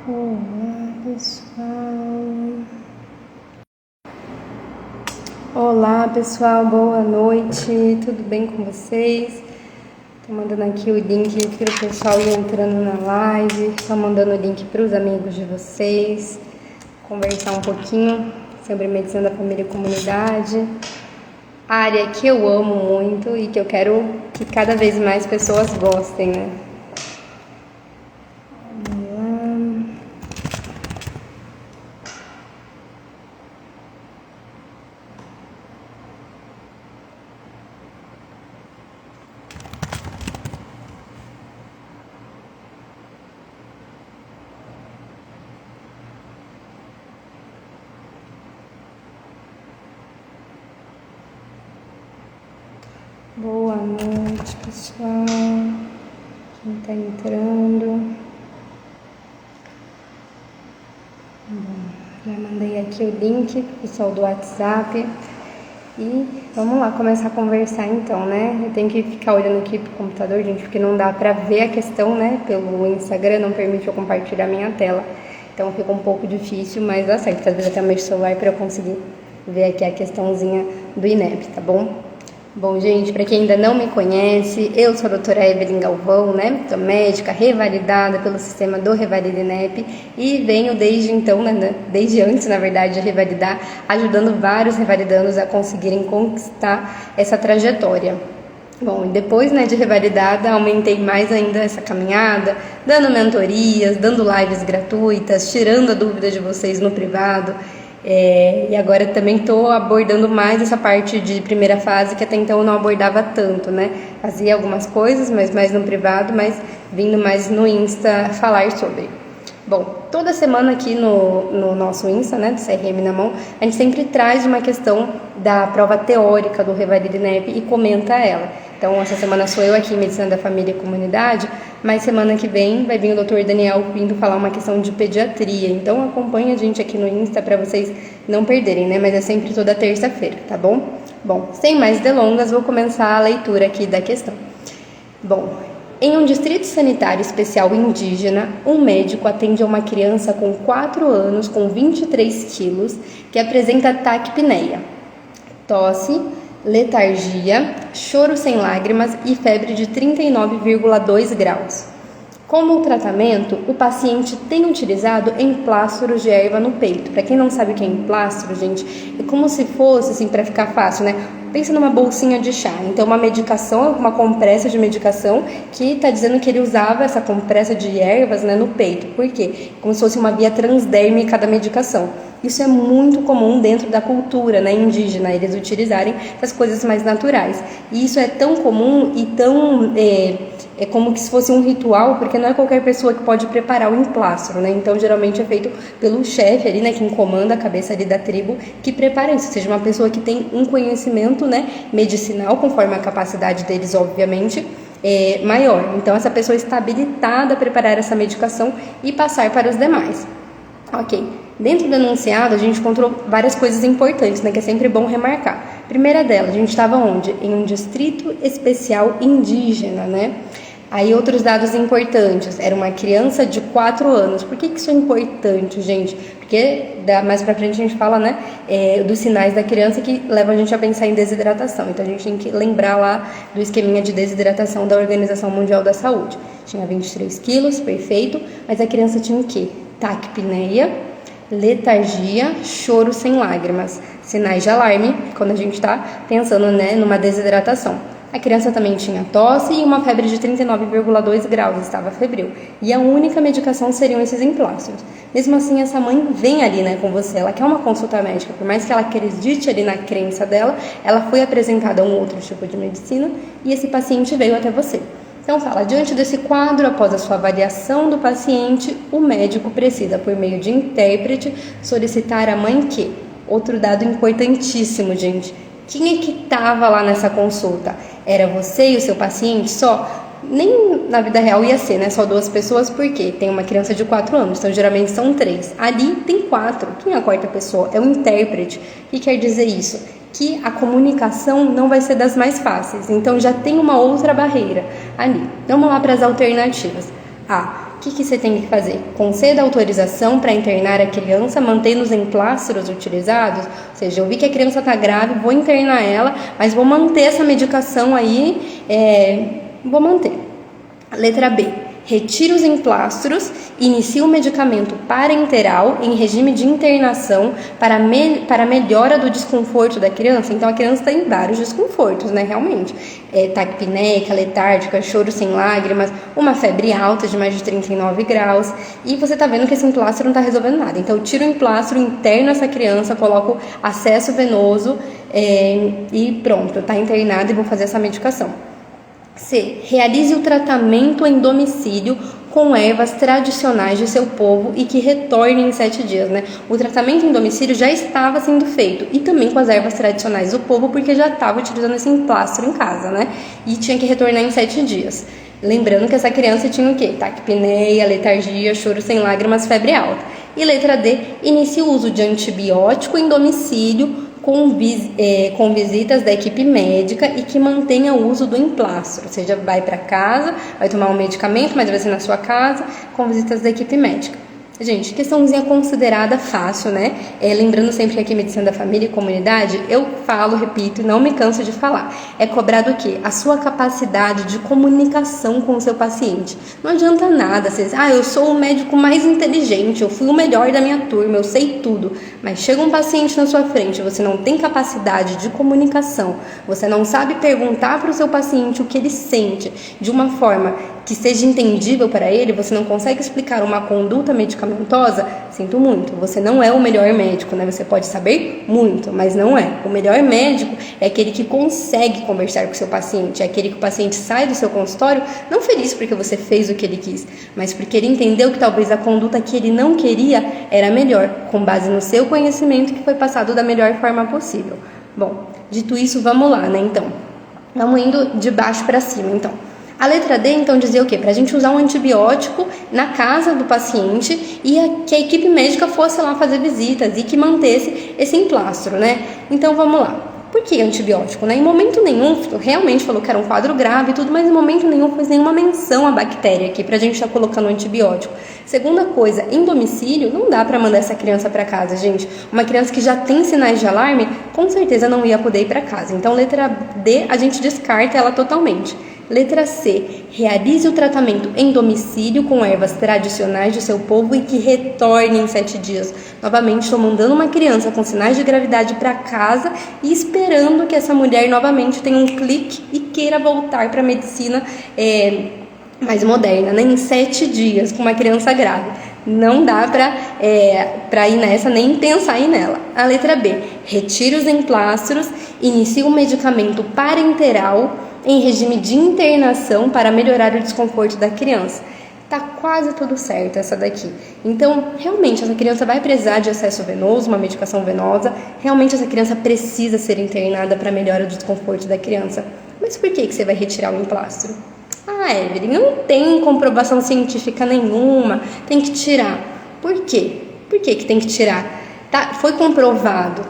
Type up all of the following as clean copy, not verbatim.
Olá, pessoal. Olá, pessoal. Boa noite. Tudo bem com vocês? Tô mandando aqui o link para o pessoal ir entrando na live. Tô mandando o link para os amigos de vocês. Conversar um pouquinho sobre medicina da família e comunidade. Área que eu amo muito e que eu quero que cada vez mais pessoas gostem, né? Boa noite, pessoal. Quem tá entrando? Bom, já mandei aqui o link pro pessoal do WhatsApp. E vamos lá começar a conversar então, né? Eu tenho que ficar olhando aqui pro computador, gente, porque não dá pra ver a questão, né? Pelo Instagram não permite eu compartilhar minha tela. Então fica um pouco difícil, mas dá certo. Às vezes até mexo o celular pra eu conseguir ver aqui a questãozinha do INEP, tá bom? Bom, gente, para quem ainda não me conhece, eu sou a doutora Evelyn Galvão, né? Sou médica revalidada pelo sistema do Revalida INEP e venho desde então, né? Desde antes, na verdade, de revalidar, ajudando vários revalidandos a conseguirem conquistar essa trajetória. Bom, e depois, né, de revalidada, aumentei mais ainda essa caminhada, dando mentorias, dando lives gratuitas, tirando a dúvida de vocês no privado. E agora também estou abordando mais essa parte de primeira fase que até então eu não abordava tanto, né? Fazia algumas coisas, mas mais no privado, mas vindo mais no Insta falar sobre. Bom, toda semana aqui no nosso Insta, né, do CRM na mão, a gente sempre traz uma questão da prova teórica do Revalida INEP e comenta ela. Então, essa semana sou eu aqui em Medicina da Família e Comunidade, mas semana que vem vai vir o Dr. Daniel vindo falar uma questão de pediatria. Então, acompanha a gente aqui no Insta para vocês não perderem, né? Mas é sempre toda terça-feira, tá bom? Bom, sem mais delongas, vou começar a leitura aqui da questão. Bom, em um distrito sanitário especial indígena, um médico atende a uma criança com 4 anos com 23 quilos que apresenta taquipneia, tosse, letargia, choro sem lágrimas e febre de 39,2 graus. Como tratamento, o paciente tem utilizado emplastros de erva no peito. Para quem não sabe o que é emplastro, gente, é como se fosse, assim, para ficar fácil, né? Pensa numa bolsinha de chá. Então, uma medicação, uma compressa de medicação que está dizendo que ele usava essa compressa de ervas, né, no peito. Por quê? Como se fosse uma via transdérmica da medicação. Isso é muito comum dentro da cultura, né, indígena, eles utilizarem essas coisas mais naturais. E isso é tão comum e tão... É como se fosse um ritual, porque não é qualquer pessoa que pode preparar o emplastro, né? Então, geralmente é feito pelo chefe ali, né? Quem comanda a cabeça ali da tribo, que prepara isso. Ou seja, uma pessoa que tem um conhecimento, né, medicinal, conforme a capacidade deles, obviamente, maior. Então, essa pessoa está habilitada a preparar essa medicação e passar para os demais. Ok. Dentro do enunciado, a gente encontrou várias coisas importantes, né? Que é sempre bom remarcar. Primeira delas, a gente estava onde? Em um distrito especial indígena, né? Aí outros dados importantes, era uma criança de 4 anos. Por que isso é importante, gente? Porque mais pra frente a gente fala, né, dos sinais da criança que levam a gente a pensar em desidratação. Então a gente tem que lembrar lá do esqueminha de desidratação da Organização Mundial da Saúde. Tinha 23 quilos, perfeito, mas a criança tinha o quê? Taquipneia, letargia, choro sem lágrimas. Sinais de alarme quando a gente está pensando, né, numa desidratação. A criança também tinha tosse e uma febre de 39,2 graus, estava febril. E a única medicação seriam esses emplastros. Mesmo assim, essa mãe vem ali, né, com você, ela quer uma consulta médica, por mais que ela acredite ali na crença dela, ela foi apresentada a um outro tipo de medicina e esse paciente veio até você. Então fala, diante desse quadro, após a sua avaliação do paciente, o médico precisa, por meio de intérprete, solicitar à mãe que... Outro dado importantíssimo, gente. Quem é que estava lá nessa consulta? Era você e o seu paciente só? Nem na vida real ia ser, né? Só 2 pessoas, porque tem uma criança de 4 anos, então geralmente são 3. Ali tem 4. Quem é a 4ª pessoa? É o intérprete. O que quer dizer isso? Que a comunicação não vai ser das mais fáceis. Então já tem uma outra barreira ali. Vamos lá para as alternativas. A. que você tem que fazer? Conceda autorização para internar a criança, mantendo os emplastros utilizados. Ou seja, eu vi que a criança está grave, vou internar ela, mas vou manter essa medicação aí, vou manter. Letra B. Retire os emplastros, inicie o medicamento parenteral em regime de internação para melhora do desconforto da criança. Então, a criança tem vários desconfortos, né, realmente. Taquipneia, letárgica, choro sem lágrimas, uma febre alta de mais de 39 graus. E você tá vendo que esse emplastro não tá resolvendo nada. Então, eu tiro o emplastro, interno essa criança, coloco acesso venoso e pronto, tá internada e vou fazer essa medicação. C. Realize o tratamento em domicílio com ervas tradicionais de seu povo e que retorne em 7 dias, né? O tratamento em domicílio já estava sendo feito e também com as ervas tradicionais do povo, porque já estava utilizando esse emplastro em casa, né? E tinha que retornar em 7 dias. Lembrando que essa criança tinha o quê? Taquipneia, letargia, choro sem lágrimas, febre alta. E letra D. Inicie o uso de antibiótico em domicílio com visitas da equipe médica e que mantenha o uso do emplastro, ou seja, vai para casa, vai tomar um medicamento, mas vai ser na sua casa, com visitas da equipe médica. Gente, questãozinha considerada fácil, né? Lembrando sempre que aqui Medicina da Família e Comunidade, eu falo, repito e não me canso de falar. É cobrado o quê? A sua capacidade de comunicação com o seu paciente. Não adianta nada, vocês, eu sou o médico mais inteligente, eu fui o melhor da minha turma, eu sei tudo. Mas chega um paciente na sua frente, você não tem capacidade de comunicação, você não sabe perguntar para o seu paciente o que ele sente de uma forma que seja entendível para ele, você não consegue explicar uma conduta medicamentosa, sinto muito, você não é o melhor médico, né? Você pode saber muito, mas não é. O melhor médico é aquele que consegue conversar com o seu paciente, é aquele que o paciente sai do seu consultório não feliz porque você fez o que ele quis, mas porque ele entendeu que talvez a conduta que ele não queria era melhor, com base no seu conhecimento que foi passado da melhor forma possível. Bom, dito isso, vamos lá, né? Então, vamos indo de baixo para cima, então. A letra D, então, dizia o quê? Para a gente usar um antibiótico na casa do paciente e que a equipe médica fosse lá fazer visitas e que mantesse esse emplastro, né? Então, vamos lá. Por que antibiótico, né? Em momento nenhum, realmente falou que era um quadro grave e tudo, mas em momento nenhum fez nenhuma menção à bactéria aqui pra gente estar colocando antibiótico. Segunda coisa, em domicílio, não dá pra mandar essa criança pra casa, gente. Uma criança que já tem sinais de alarme, com certeza não ia poder ir pra casa. Então, letra D, a gente descarta ela totalmente. Letra C. Realize o tratamento em domicílio com ervas tradicionais de seu povo e que retorne em 7 dias. Novamente, estou mandando uma criança com sinais de gravidade para casa e esperando que essa mulher novamente tenha um clique e queira voltar para a medicina mais moderna, né? Em 7 dias, com uma criança grávida. Não dá para ir nessa, nem pensar em nela. A letra B. Retire os emplastros, inicie o medicamento parenteral em regime de internação para melhorar o desconforto da criança. Tá quase tudo certo essa daqui. Então, realmente, essa criança vai precisar de acesso venoso, uma medicação venosa. Realmente, essa criança precisa ser internada para melhorar o desconforto da criança. Mas por que você vai retirar o emplastro? Evelyn, não tem comprovação científica nenhuma, tem que tirar. Por quê? Por que tem que tirar? Foi comprovado,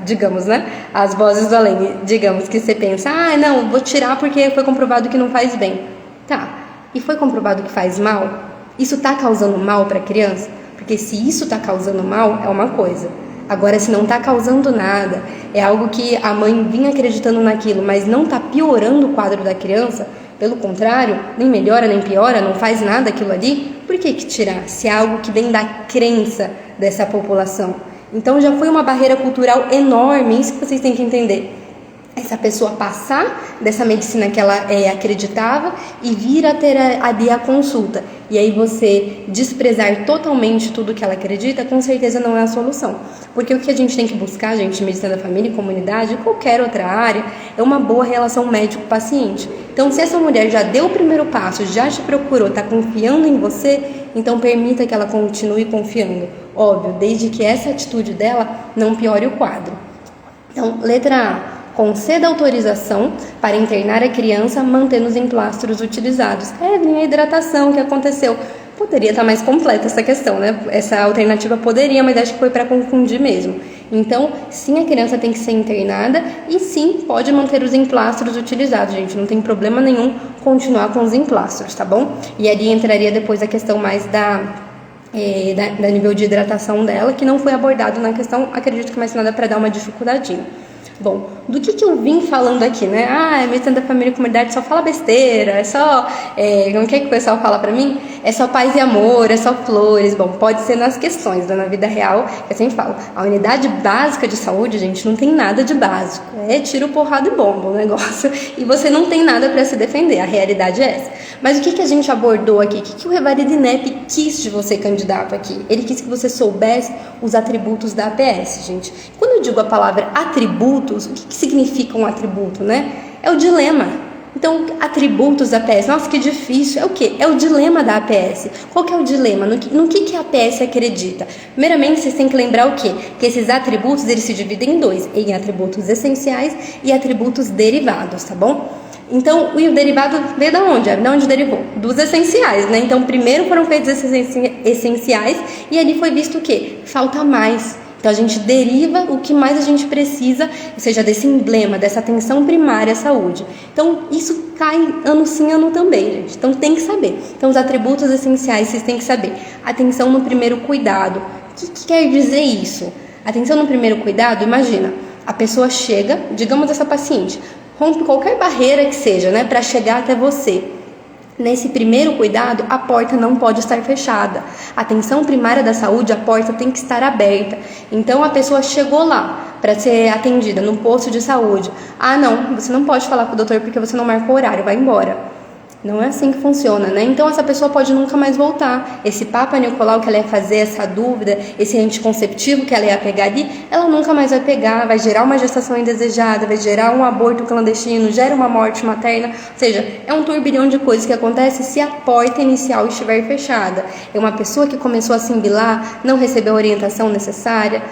digamos, né? As vozes do além, digamos que você pensa, não, vou tirar porque foi comprovado que não faz bem. E foi comprovado que faz mal? Isso tá causando mal para a criança? Porque se isso tá causando mal, é uma coisa. Agora, se não tá causando nada, é algo que a mãe vinha acreditando naquilo, mas não tá piorando o quadro da criança, pelo contrário, nem melhora nem piora, não faz nada aquilo ali, por que tirar? Se é algo que vem da crença dessa população. Então já foi uma barreira cultural enorme, isso que vocês têm que entender. Essa pessoa passar dessa medicina que ela acreditava e vir a ter ali a consulta. E aí você desprezar totalmente tudo que ela acredita, com certeza não é a solução. Porque o que a gente tem que buscar, gente, em medicina da família, comunidade, qualquer outra área, é uma boa relação médico-paciente. Então, se essa mulher já deu o primeiro passo, já te procurou, está confiando em você, então permita que ela continue confiando. Óbvio, desde que essa atitude dela não piore o quadro. Então, letra A. Conceda autorização para internar a criança mantendo os emplastros utilizados. A hidratação que aconteceu. Poderia estar mais completa essa questão, né? Essa alternativa poderia, mas acho que foi para confundir mesmo. Então, sim, a criança tem que ser internada e sim, pode manter os emplastros utilizados, gente. Não tem problema nenhum continuar com os emplastros, tá bom? E ali entraria depois a questão mais da nível de hidratação dela, que não foi abordado na questão, acredito que mais nada para dar uma dificuldadinha. Bom, do que eu vim falando aqui, né? Medicina da família e comunidade só fala besteira, é só... o que o pessoal fala pra mim? É só paz e amor, é só flores. Bom, pode ser nas questões, na vida real, eu sempre falo, a unidade básica de saúde, gente, não tem nada de básico. É tiro, porrada e bomba o negócio. E você não tem nada pra se defender, a realidade é essa. Mas o que a gente abordou aqui? O que o Revaridinep quis de você, candidato, aqui? Ele quis que você soubesse os atributos da APS, gente. Quando eu digo a palavra atributos, o que significa um atributo, né? É o dilema. Então, atributos da APS, nossa, que difícil. É o quê? É o dilema da APS. Qual que é o dilema? No que a APS acredita? Primeiramente, vocês têm que lembrar o quê? Que esses atributos, eles se dividem em dois, em atributos essenciais e atributos derivados, tá bom? Então, o derivado veio da onde? De onde derivou? Dos essenciais, né? Então, primeiro foram feitos esses essenciais e ali foi visto o quê? Falta mais. Então, a gente deriva o que mais a gente precisa, ou seja, desse emblema, dessa atenção primária à saúde. Então, isso cai ano sim, ano também, gente. Então, tem que saber. Então, os atributos essenciais, vocês têm que saber. Atenção no primeiro cuidado. O que quer dizer isso? Atenção no primeiro cuidado, imagina, a pessoa chega, digamos essa paciente, rompe qualquer barreira que seja, né, para chegar até você. Nesse primeiro cuidado, a porta não pode estar fechada. A atenção primária da saúde, a porta tem que estar aberta. Então, a pessoa chegou lá para ser atendida no posto de saúde. Não, você não pode falar com o doutor porque você não marcou horário, vai embora. Não é assim que funciona, né? Então, essa pessoa pode nunca mais voltar. Esse Papa Nicolau que ela ia fazer, essa dúvida, esse anticonceptivo que ela ia pegar ali, ela nunca mais vai pegar, vai gerar uma gestação indesejada, vai gerar um aborto clandestino, gera uma morte materna. Ou seja, é um turbilhão de coisas que acontece se a porta inicial estiver fechada. É uma pessoa que começou a assimilar, não recebeu a orientação necessária.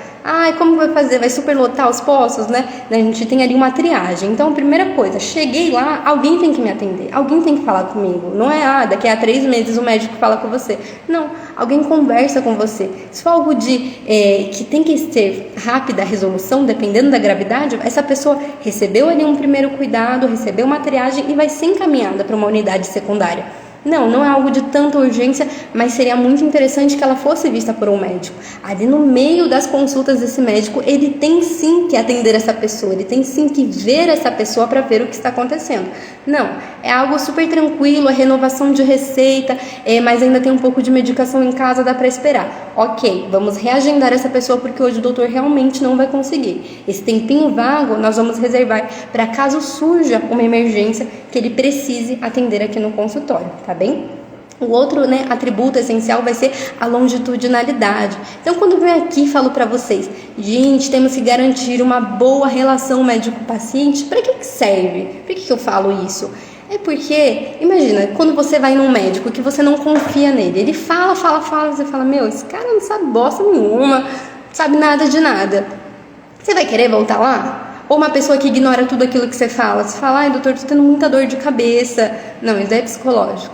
Como vai fazer? Vai superlotar os postos, né? A gente tem ali uma triagem. Então, primeira coisa, cheguei lá, alguém tem que me atender, alguém tem que falar comigo. Não é, daqui a 3 meses o médico fala com você. Não, alguém conversa com você. Se for algo que tem que ser rápida a resolução, dependendo da gravidade, essa pessoa recebeu ali um primeiro cuidado, recebeu uma triagem e vai ser encaminhada para uma unidade secundária. Não é algo de tanta urgência, mas seria muito interessante que ela fosse vista por um médico. Ali no meio das consultas desse médico, ele tem sim que atender essa pessoa, ele tem sim que ver essa pessoa para ver o que está acontecendo. Não, é algo super tranquilo, é renovação de receita, mas ainda tem um pouco de medicação em casa, dá para esperar. Ok, vamos reagendar essa pessoa porque hoje o doutor realmente não vai conseguir. Esse tempinho vago nós vamos reservar para caso surja uma emergência que ele precise atender aqui no consultório, tá bem? O outro, atributo essencial vai ser a longitudinalidade. Então, quando eu venho aqui e falo para vocês, gente, temos que garantir uma boa relação médico-paciente, para que serve? Por que eu falo isso? É porque, imagina, quando você vai num médico que você não confia nele, ele fala, você fala, esse cara não sabe bosta nenhuma, não sabe nada de nada. Você vai querer voltar lá? Ou uma pessoa que ignora tudo aquilo que você fala. Você fala, doutor, tô tendo muita dor de cabeça. Não, isso é psicológico.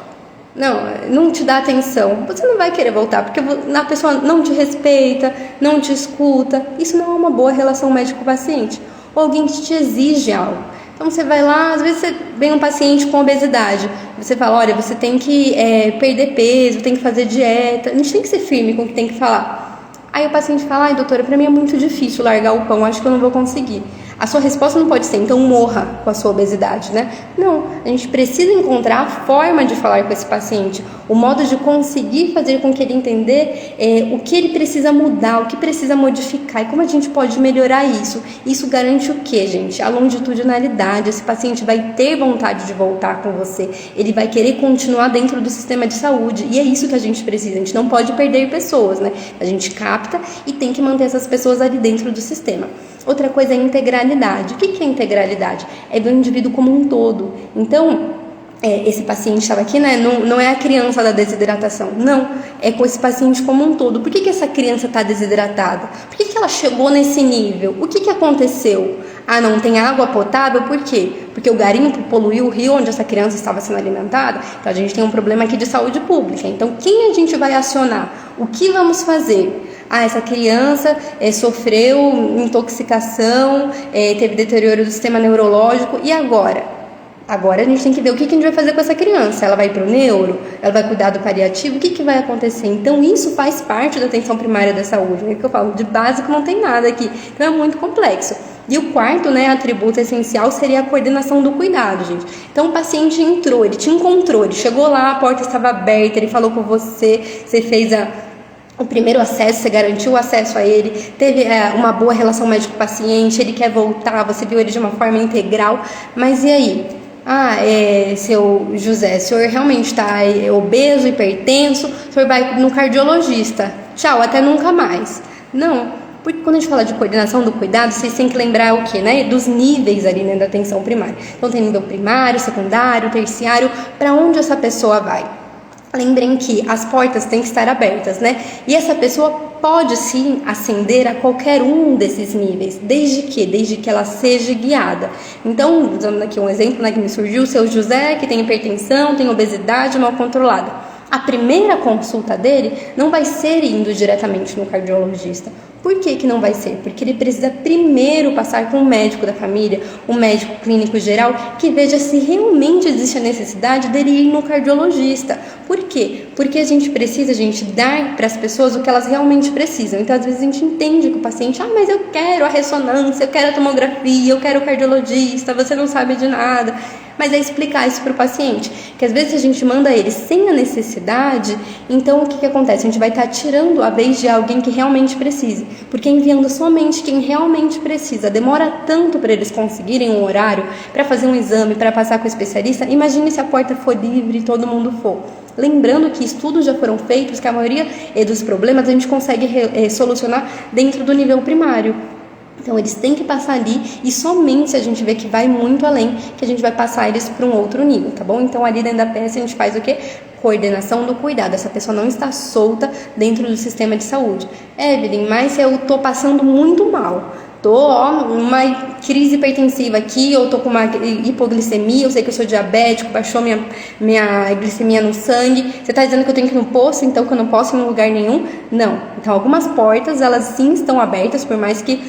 Não te dá atenção. Você não vai querer voltar, porque a pessoa não te respeita, não te escuta. Isso não é uma boa relação médico-paciente. Ou alguém que te exige algo. Então você vai lá, às vezes você vem um paciente com obesidade. Você fala, olha, você tem que perder peso, tem que fazer dieta. A gente tem que ser firme com o que tem que falar. Aí o paciente fala, doutora, pra mim é muito difícil largar o pão, acho que eu não vou conseguir. A sua resposta não pode ser, então morra com a sua obesidade, né? Não, a gente precisa encontrar a forma de falar com esse paciente, o modo de conseguir fazer com que ele entender o que ele precisa mudar, o que precisa modificar e como a gente pode melhorar isso. Isso garante o quê, gente? A longitudinalidade. Esse paciente vai ter vontade de voltar com você, ele vai querer continuar dentro do sistema de saúde e é isso que a gente precisa. A gente não pode perder pessoas, né? A gente capta e tem que manter essas pessoas ali dentro do sistema. Outra coisa é a integralidade. O que é integralidade? É ver o indivíduo como um todo. Então, esse paciente estava aqui, né? Não é a criança da desidratação. Não, é com esse paciente como um todo. Por que essa criança está desidratada? Por que ela chegou nesse nível? O que aconteceu? Não tem água potável? Por quê? Porque o garimpo poluiu o rio onde essa criança estava sendo alimentada? Então, a gente tem um problema aqui de saúde pública. Então, quem a gente vai acionar? O que vamos fazer? essa criança sofreu intoxicação, teve deterioro do sistema neurológico, e agora? Agora a gente tem que ver o que a gente vai fazer com essa criança. Ela vai para o neuro? Ela vai cuidar do paliativo? O que vai acontecer? Então isso faz parte da atenção primária da saúde. É o que eu falo, de básico não tem nada aqui. Então é muito complexo. E o quarto, atributo essencial seria a coordenação do cuidado, gente. Então o paciente entrou, ele te encontrou, ele chegou lá, a porta estava aberta, ele falou com você, você fez o primeiro acesso, você garantiu o acesso a ele, teve uma boa relação médico-paciente, ele quer voltar, você viu ele de uma forma integral, mas e aí? Seu José, o senhor realmente está obeso, hipertenso, o senhor vai no cardiologista. Tchau, até nunca mais. Não, porque quando a gente fala de coordenação do cuidado, vocês têm que lembrar o quê, Dos níveis ali, da atenção primária. Então tem nível primário, secundário, terciário, para onde essa pessoa vai. Lembrem que as portas têm que estar abertas, E essa pessoa pode sim ascender a qualquer um desses níveis, desde que ela seja guiada. Então, dando aqui um exemplo, que me surgiu, o seu José, que tem hipertensão, tem obesidade mal controlada. A primeira consulta dele não vai ser indo diretamente no cardiologista. Por que não vai ser? Porque ele precisa primeiro passar com o médico da família, um médico clínico geral, que veja se realmente existe a necessidade dele ir no cardiologista. Por quê? Porque a gente precisa, dar para as pessoas o que elas realmente precisam. Então, às vezes, a gente entende que o paciente, mas eu quero a ressonância, eu quero a tomografia, eu quero o cardiologista, você não sabe de nada. Mas é explicar isso para o paciente, que às vezes a gente manda ele sem a necessidade, então o que acontece? A gente vai estar tirando a vez de alguém que realmente precise, porque enviando somente quem realmente precisa, demora tanto para eles conseguirem um horário, para fazer um exame, para passar com o especialista. Imagine se a porta for livre e todo mundo for. Lembrando que estudos já foram feitos, que a maioria dos problemas a gente consegue solucionar dentro do nível primário. Então, eles têm que passar ali, e somente se a gente vê que vai muito além, que a gente vai passar eles para um outro nível, tá bom? Então, ali dentro da PS a gente faz o quê? Coordenação do cuidado. Essa pessoa não está solta dentro do sistema de saúde. Evelyn, mas eu tô passando muito mal. Tô numa crise hipertensiva aqui, eu tô com uma hipoglicemia, eu sei que eu sou diabético, baixou minha glicemia no sangue. Você tá dizendo que eu tenho que ir no posto, então que eu não posso ir em lugar nenhum? Não. Então, algumas portas, elas sim estão abertas, por mais que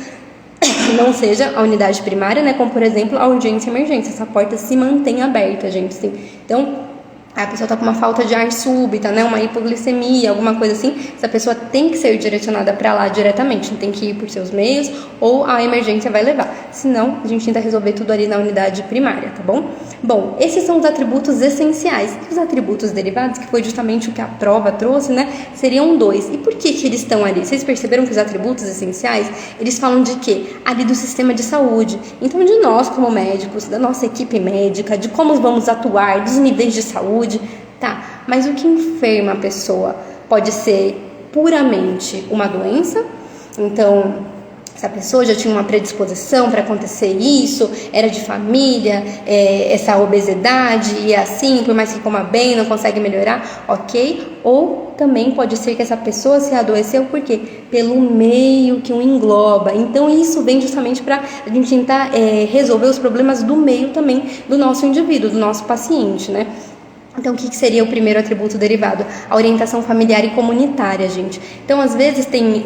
não seja a unidade primária, como por exemplo a urgência e emergência. Essa porta se mantém aberta, gente, sim. Então, a pessoa está com uma falta de ar súbita, uma hipoglicemia, alguma coisa assim, essa pessoa tem que ser direcionada para lá diretamente, não tem que ir por seus meios, ou a emergência vai levar. Senão, a gente tenta resolver tudo ali na unidade primária, tá bom? Bom, esses são os atributos essenciais. E os atributos derivados, que foi justamente o que a prova trouxe, seriam 2. E por que eles estão ali? Vocês perceberam que os atributos essenciais, eles falam de quê? Ali do sistema de saúde. Então, de nós como médicos, da nossa equipe médica, de como vamos atuar, dos níveis de saúde. Tá, mas o que enferma a pessoa pode ser puramente uma doença. Então, essa pessoa já tinha uma predisposição para acontecer isso, era de família, essa obesidade e assim, por mais que coma bem, não consegue melhorar, ok? Ou também pode ser que essa pessoa se adoeceu, por quê? Pelo meio que o engloba. Então isso vem justamente para a gente tentar resolver os problemas do meio também do nosso indivíduo, do nosso paciente, Então, o que seria o primeiro atributo derivado? A orientação familiar e comunitária, gente. Então, às vezes tem...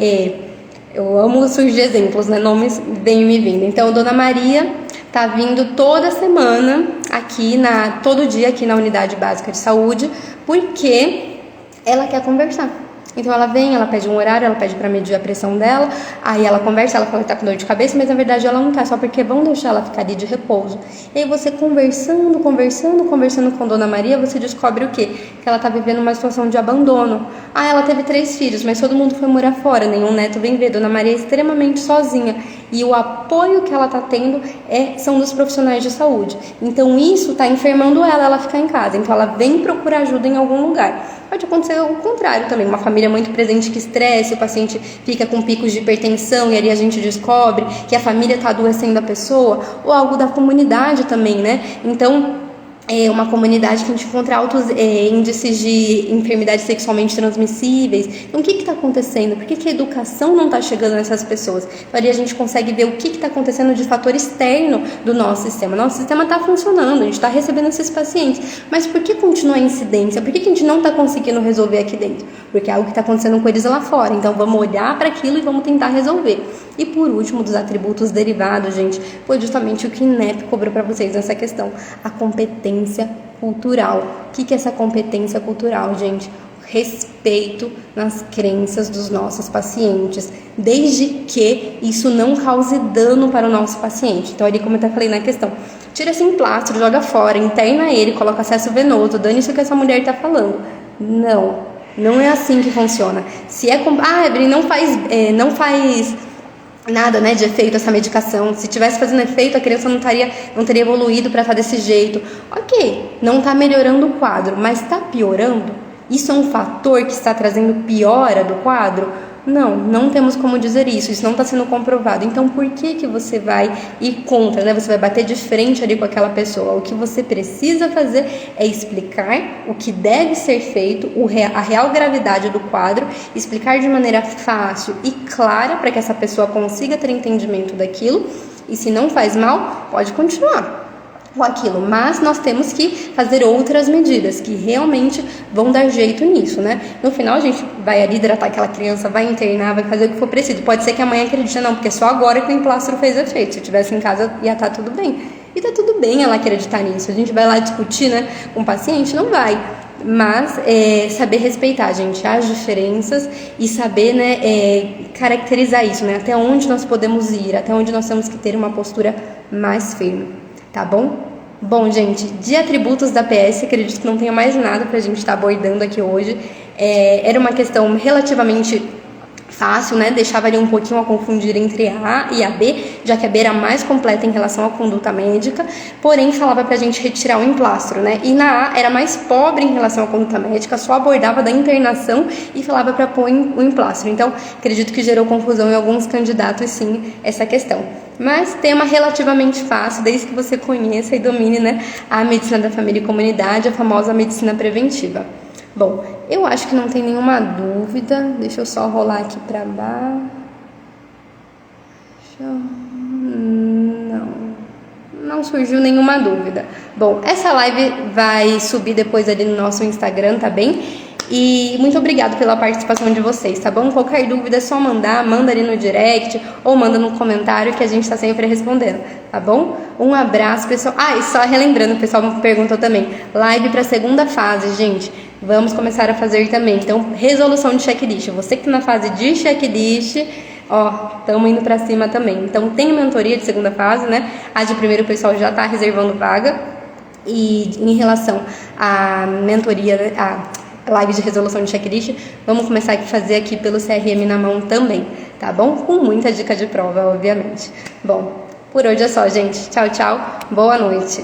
eu amo surgir exemplos, nomes vêm me vindo. Então, Dona Maria tá vindo toda semana aqui, todo dia aqui na unidade básica de saúde, porque ela quer conversar. Então ela vem, ela pede um horário, ela pede para medir a pressão dela, aí ela conversa, ela fala que tá com dor de cabeça, mas na verdade ela não tá, só porque vão deixar ela ficar ali de repouso. E aí você conversando com Dona Maria, você descobre o quê? Que ela tá vivendo uma situação de abandono. Ela teve 3 filhos, mas todo mundo foi morar fora, nenhum neto vem ver. Dona Maria é extremamente sozinha. E o apoio que ela tá tendo são dos profissionais de saúde. Então isso tá enfermando ela ficar em casa. Então ela vem procurar ajuda em algum lugar. Pode acontecer o contrário também, uma família muito presente que estresse, o paciente fica com picos de hipertensão e ali a gente descobre que a família está adoecendo a pessoa, ou algo da comunidade também, Então, uma comunidade que a gente encontra altos índices de enfermidades sexualmente transmissíveis. Então, o que está acontecendo? Por que a educação não está chegando nessas pessoas? Então, ali a gente consegue ver o que está acontecendo de fator externo do nosso sistema. Nosso sistema está funcionando, a gente está recebendo esses pacientes. Mas por que continua a incidência? Por que a gente não está conseguindo resolver aqui dentro? Porque é algo que está acontecendo com eles lá fora. Então, vamos olhar para aquilo e vamos tentar resolver. E por último, dos atributos derivados, gente, foi justamente o que o INEP cobrou para vocês nessa questão, a competência cultural. O que é essa competência cultural, gente? Respeito nas crenças dos nossos pacientes, desde que isso não cause dano para o nosso paciente. Então, ali, como eu falei na questão, tira esse emplastro, joga fora, interna ele, coloca acesso venoso, dane isso que essa mulher está falando. Não é assim que funciona. Se é Evelyn, não faz nada, né, de efeito essa medicação. Se tivesse fazendo efeito, a criança não teria evoluído para estar desse jeito. Ok, não está melhorando o quadro, mas está piorando? Isso é um fator que está trazendo piora do quadro? Não temos como dizer isso não está sendo comprovado. Então, por que você vai ir contra, né? Você vai bater de frente ali com aquela pessoa? O que você precisa fazer é explicar o que deve ser feito, a real gravidade do quadro, explicar de maneira fácil e clara para que essa pessoa consiga ter entendimento daquilo, e se não faz mal, pode continuar com aquilo, mas nós temos que fazer outras medidas que realmente vão dar jeito nisso, né? No final a gente vai ali hidratar aquela criança, vai internar, vai fazer o que for preciso. Pode ser que amanhã acredite, não, porque só agora que o emplastro fez efeito. Se eu estivesse em casa ia estar tudo bem. E tá tudo bem ela acreditar nisso. A gente vai lá discutir, né, com o paciente? Não vai. Mas saber respeitar, gente, as diferenças e saber, né, caracterizar isso, né? Até onde nós podemos ir, até onde nós temos que ter uma postura mais firme. Tá bom? Bom, gente, de atributos da PS, acredito que não tenha mais nada pra gente estar abordando aqui hoje. Era uma questão relativamente fácil, né? Deixava ali um pouquinho a confundir entre a A e a B, já que a B era mais completa em relação à conduta médica, porém falava pra gente retirar o emplastro, né? E na A era mais pobre em relação à conduta médica, só abordava da internação e falava pra pôr o emplastro. Então, acredito que gerou confusão em alguns candidatos, sim, essa questão. Mas tema relativamente fácil, desde que você conheça e domine, né, a medicina da família e comunidade, a famosa medicina preventiva. Bom, eu acho que não tem nenhuma dúvida. Deixa eu só rolar aqui para baixo. Não surgiu nenhuma dúvida. Bom, essa live vai subir depois ali no nosso Instagram, tá bem? E muito obrigado pela participação de vocês, tá bom? Qualquer dúvida é só manda ali no direct ou manda no comentário que a gente tá sempre respondendo, tá bom? Um abraço, pessoal. E só relembrando, o pessoal me perguntou também, live para segunda fase, gente. Vamos começar a fazer também. Então, resolução de checklist. Você que tá na fase de checklist, estamos indo para cima também. Então, tem mentoria de segunda fase, né? A de primeiro o pessoal já tá reservando vaga. E em relação à mentoria, live de resolução de checklist, vamos começar a fazer aqui pelo CRM na mão também, tá bom? Com muita dica de prova, obviamente. Bom, por hoje é só, gente. Tchau, tchau. Boa noite.